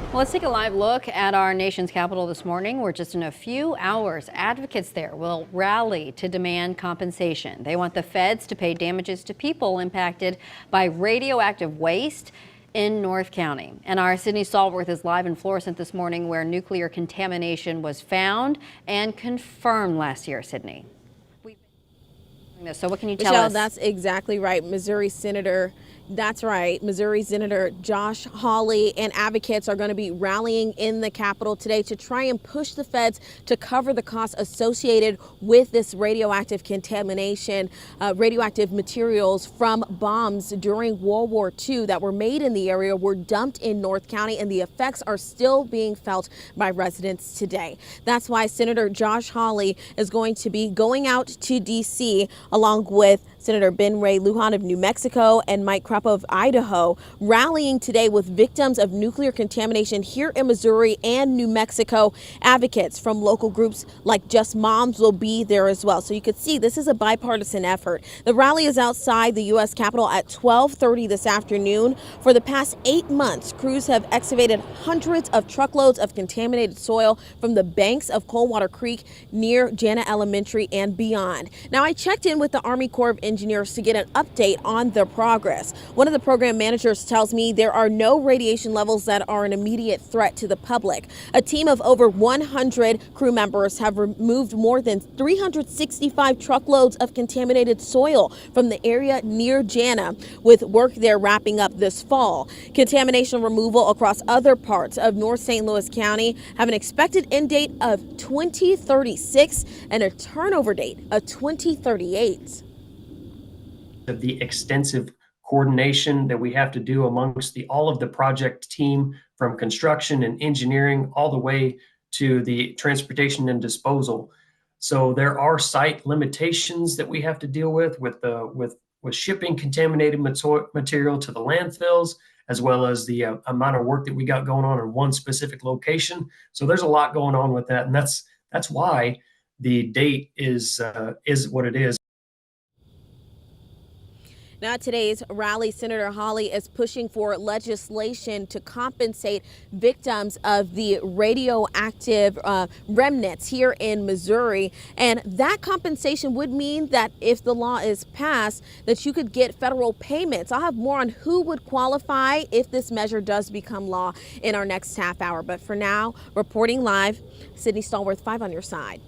Well, let's take a live look at our nation's capital this morning, where just in a few hours, advocates there will rally to demand compensation. They want the feds to pay damages to people impacted by radioactive waste in North County. And our Sydney Stallworth is live in Florissant this morning, where nuclear contamination was found and confirmed last year. Sydney. So what can you tell Michelle, us? that's exactly right. That's right. Missouri Senator Josh Hawley and advocates are going to be rallying in the Capitol today to try and push the feds to cover the costs associated with this radioactive contamination, radioactive materials from bombs during World War II that were made in the area were dumped in North County, and the effects are still being felt by residents today. That's why Senator Josh Hawley is going to be going out to D.C. along with Senator Ben Ray Lujan of New Mexico and Mike Crapo of Idaho, rallying today with victims of nuclear contamination here in Missouri and New Mexico. Advocates from local groups like Just Moms will be there as well. So you could see this is a bipartisan effort. The rally is outside the U.S. Capitol at 12:30 this afternoon. For the past 8 months, crews have excavated hundreds of truckloads of contaminated soil from the banks of Coldwater Creek near Jana Elementary and beyond. Now, I checked in with the Army Corps of Engineers to get an update on their progress. One of the program managers tells me there are no radiation levels that are an immediate threat to the public. A team of over 100 crew members have removed more than 365 truckloads of contaminated soil from the area near Jana, with work there wrapping up this fall. Contamination removal across other parts of North St. Louis County have an expected end date of 2036 and a turnover date of 2038. Of the extensive coordination that we have to do amongst all of the project team, from construction and engineering all the way to the transportation and disposal. So there are site limitations that we have to deal with shipping contaminated material to the landfills, as well as the amount of work that we got going on in one specific location. So there's a lot going on with that, and that's why the date is what it is. Now, at today's rally, Senator Hawley is pushing for legislation to compensate victims of the radioactive remnants here in Missouri. And that compensation would mean that if the law is passed, that you could get federal payments. I'll have more on who would qualify if this measure does become law in our next half hour. But for now, reporting live, Sydney Stallworth, 5 on your side.